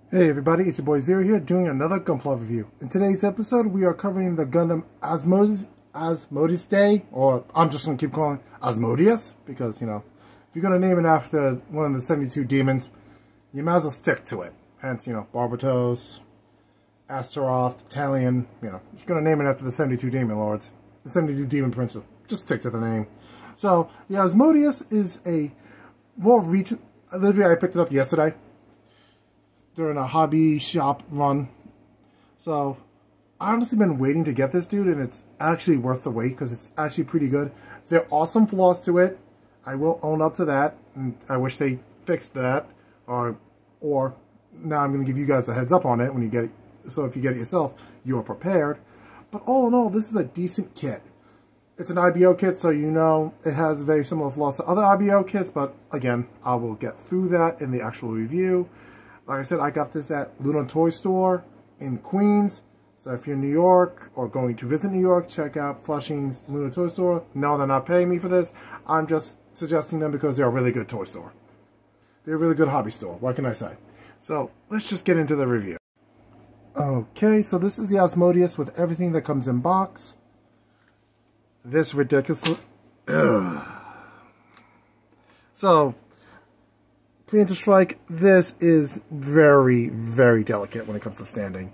Hey everybody, it's your boy Zero here doing another Gunpla review. In today's episode, we are covering the Gundam Asmodeus Day, or I'm just going to keep calling it Asmodeus, because, you know, if you're going to name it after one of the 72 demons, you might as well stick to it. Hence, you know, Barbatos, Astaroth, Italian, you know, if you're going to name it after the 72 demon lords, the 72 demon princes, just stick to the name. So, the Asmodeus is a more recent, literally I picked it up yesterday during a hobby shop run. So, I've honestly been waiting to get this, dude, and it's actually worth the wait because it's actually pretty good. There are some flaws to it. I will own up to that, and I wish they fixed that. Or now I'm going to give you guys a heads up on it when you get it. So if you get it yourself, you're prepared. But all in all, this is a decent kit. It's an IBO kit, so you know it has very similar flaws to other IBO kits, but again, I will get through that in the actual review. Like I said, I got this at Luna Toy Store in Queens. So if you're in New York or going to visit New York, check out Flushing's Luna Toy Store. No, they're not paying me for this. I'm just suggesting them because they're a really good toy store. They're a really good hobby store. What can I say? So let's just get into the review. Okay, so this is the Asmodeus with everything that comes in box. This ridiculous... Ugh. So... Preemptive strike, this is very, very delicate when it comes to standing.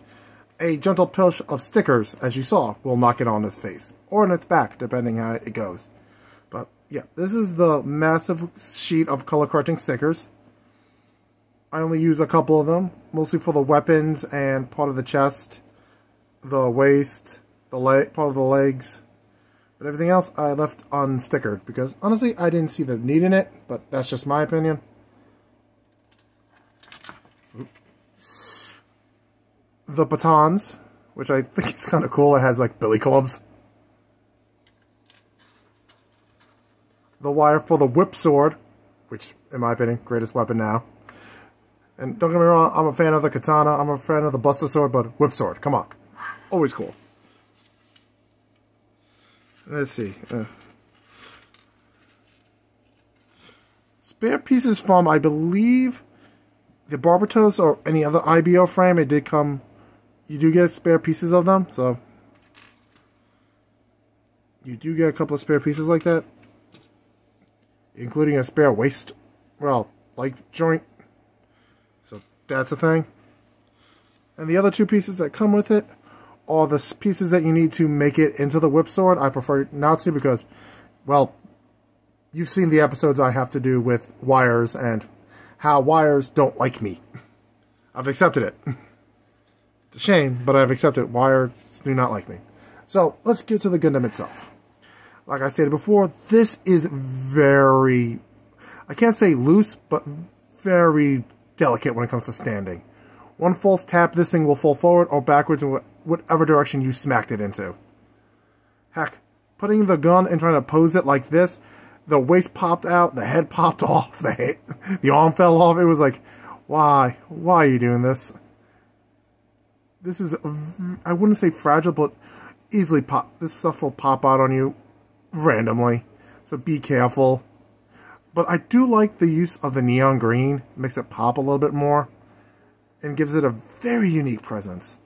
A gentle push of stickers, as you saw, will knock it on its face. Or on its back, depending how it goes. But, yeah, this is the massive sheet of color correcting stickers. I only use a couple of them, mostly for the weapons and part of the chest, the waist, the leg, part of the legs. But everything else I left unstickered, because honestly, I didn't see the need in it, but that's just my opinion. The batons, which I think is kind of cool. It has like billy clubs. The wire for the whip sword, which in my opinion, greatest weapon now. And don't get me wrong, I'm a fan of the katana, I'm a fan of the buster sword, but whip sword, come on. Always cool. Let's see. Spare pieces from, I believe, the Barbatos or any other IBO frame. It did come... You do get spare pieces of them, so you do get a couple of spare pieces like that, including a spare waist, well, like joint, so that's a thing. And the other two pieces that come with it are the pieces that you need to make it into the whip sword. I prefer not to because, well, you've seen the episodes I have to do with wires and how wires don't like me. I've accepted it. It's a shame, but I've accepted wires do not like me. So, let's get to the Gundam itself. Like I said before, this is very, I can't say loose, but very delicate when it comes to standing. One false tap, this thing will fall forward or backwards in whatever direction you smacked it into. Heck, putting the gun and trying to pose it like this, the waist popped out, the head popped off, the arm fell off. It was like, why? Why are you doing this? This is, I wouldn't say fragile, but easily pop. This stuff will pop out on you randomly, so be careful. But I do like the use of the neon green. It makes it pop a little bit more and gives it a very unique presence.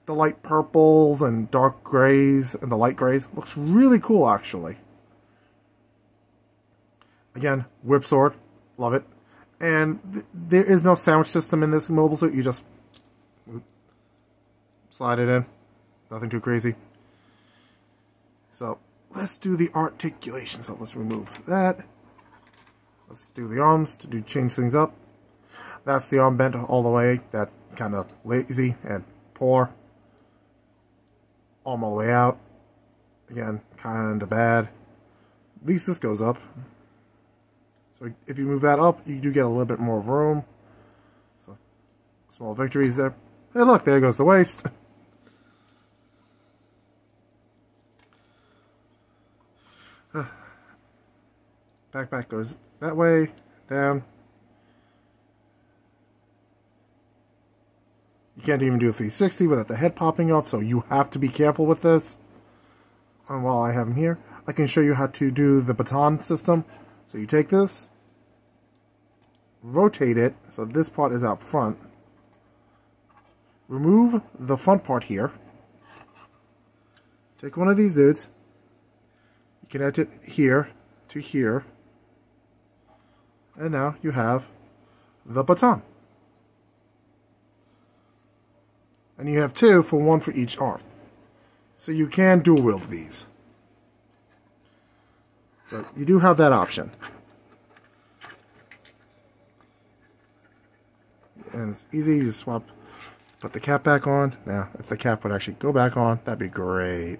The light purples and dark grays and the light grays looks really cool, actually. Again, whip sword, love it. And there is no sandwich system in this mobile suit. You just slide it in. Nothing too crazy. So, let's do the articulation. So, let's remove that. Let's do the arms to change things up. That's the arm bent all the way. That kind of lazy and poor. Arm all the way out. Again, kind of bad. At least this goes up. So, if you move that up, you do get a little bit more room. So, small victories there. Hey, look, there goes the waist. Back goes that way, down. You can't even do a 360 without the head popping off, so you have to be careful with this. And while I have him here, I can show you how to do the baton system. So you take this, rotate it, so this part is out front. remove the front part here. Take one of these dudes. You connect it here to here. And now you have the baton. And you have two for one for each arm. So you can dual wield these. So you do have that option. And it's easy, you just swap, put the cap back on. Now, if the cap would actually go back on, that'd be great.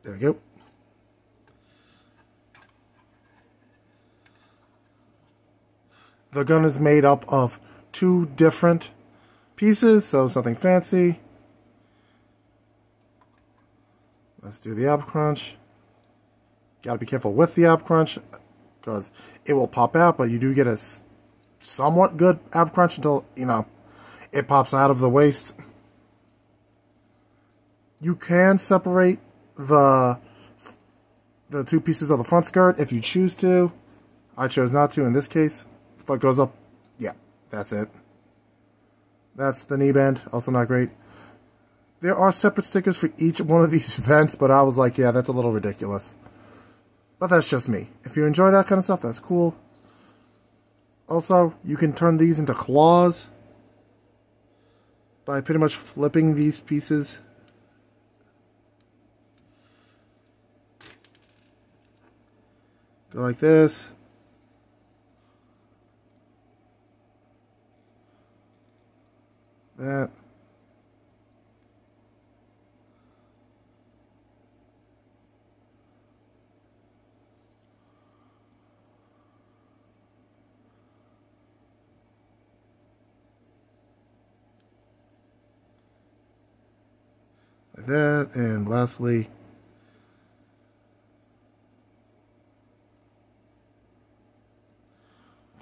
There we go. The gun is made up of two different pieces, so it's nothing fancy. Let's do the ab crunch. Gotta be careful with the ab crunch, because it will pop out, but you do get a somewhat good ab crunch until, you know, it pops out of the waist. You can separate the two pieces of the front skirt if you choose to. I chose not to in this case, but it goes up. Yeah, that's it. That's the knee bend, also not great. There are separate stickers for each one of these vents, but I was like, yeah, that's a little ridiculous. But that's just me. If you enjoy that kind of stuff, that's cool. Also, you can turn these into claws by pretty much flipping these pieces. Go like this. That. Like that, and lastly,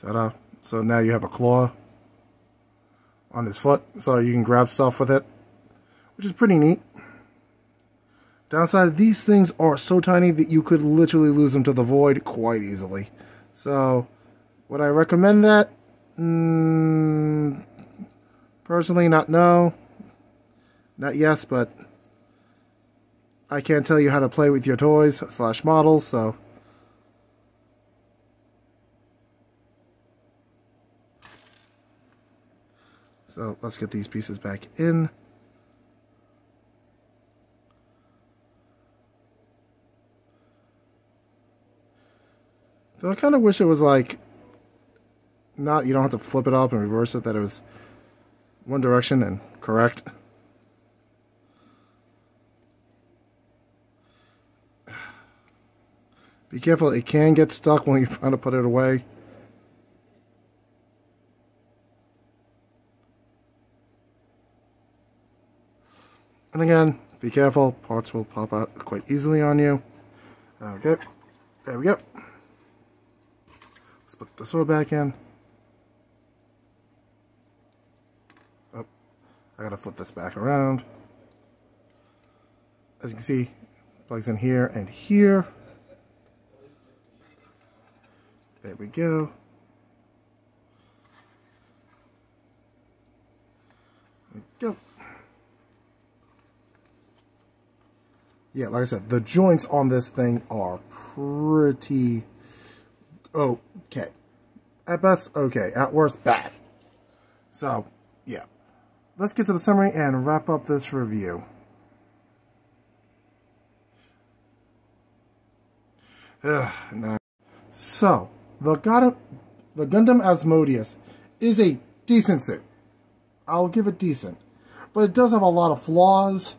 ta-da. So now you have a claw on his foot, so you can grab stuff with it, which is pretty neat. Downside, these things are so tiny that you could literally lose them to the void quite easily. So, would I recommend that? Personally, no. Not yes, but I can't tell you how to play with your toys / models, so. So let's get these pieces back in. So I kind of wish it was like, not, you don't have to flip it up and reverse it, that it was one direction and correct. Be careful, it can get stuck when you're trying to put it away. And again, be careful, parts will pop out quite easily on you. Okay, there we go. Let's put the sword back in. Oh, I gotta flip this back around. As you can see, plugs in here and here. There we go. There we go. Yeah, like I said, the joints on this thing are pretty okay. At best, okay. At worst, bad. So, yeah. Let's get to the summary and wrap up this review. Nah. So, the Gundam Asmoday is a decent suit. I'll give it decent. But it does have a lot of flaws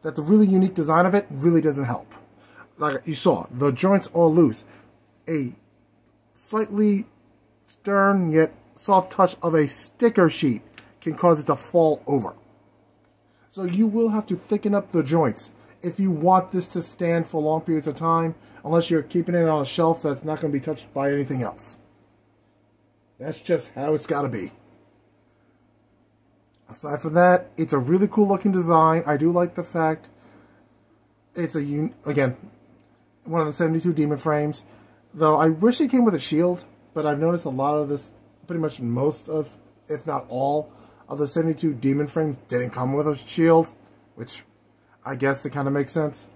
that the really unique design of it really doesn't help. Like you saw, the joints are loose. A slightly stern yet soft touch of a sticker sheet can cause it to fall over. So you will have to thicken up the joints if you want this to stand for long periods of time, unless you're keeping it on a shelf that's not going to be touched by anything else. That's just how it's got to be. Aside from that, it's a really cool looking design. I do like the fact it's again, one of the 72 Demon frames. Though I wish it came with a shield, but I've noticed a lot of this, pretty much most of if not all, of the 72 demon frames didn't come with a shield, which I guess it kind of makes sense.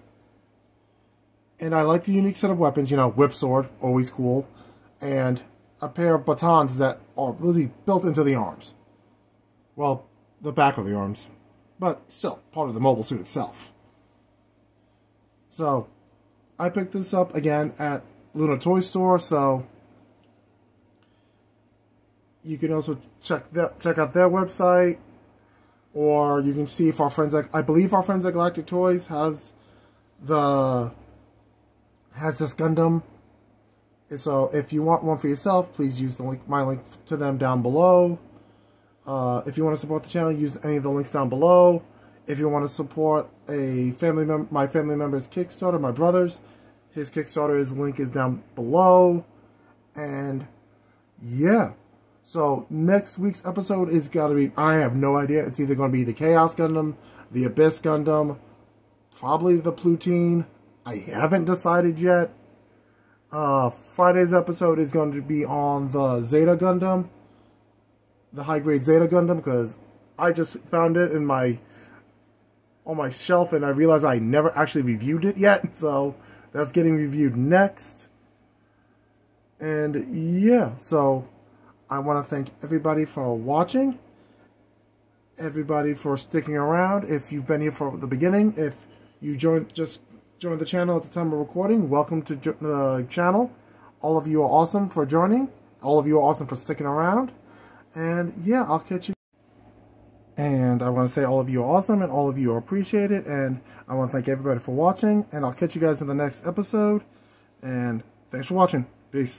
And I like the unique set of weapons, you know, whip sword, always cool, and a pair of batons that are really built into the arms. Well, the back of the arms, but still part of the mobile suit itself. So, I picked this up again at Luna Toy Store, so you can also check out their website, or you can see if our friends at, I believe our friends at Galactic Toys has this Gundam. So if you want one for yourself, please use the link, my link to them down below. If you want to support the channel, use any of the links down below. If you want to support my family member's Kickstarter, my brother's, his Kickstarter's link is down below. And yeah. So, next week's episode is gotta be, I have no idea. It's either gonna be the Chaos Gundam, the Abyss Gundam, probably the Plutine. I haven't decided yet. Friday's episode is going to be on the Zeta Gundam, the high-grade Zeta Gundam, because I just found it on my shelf, and I realized I never actually reviewed it yet, so that's getting reviewed next. And yeah, so I want to thank everybody for watching, everybody for sticking around. If you've been here from the beginning, if you just joined the channel at the time of recording, welcome to the channel. All of you are awesome for joining. All of you are awesome for sticking around. And yeah, I'll catch you. And I want to say all of you are awesome and all of you are appreciated. And I want to thank everybody for watching. And I'll catch you guys in the next episode. And thanks for watching. Peace.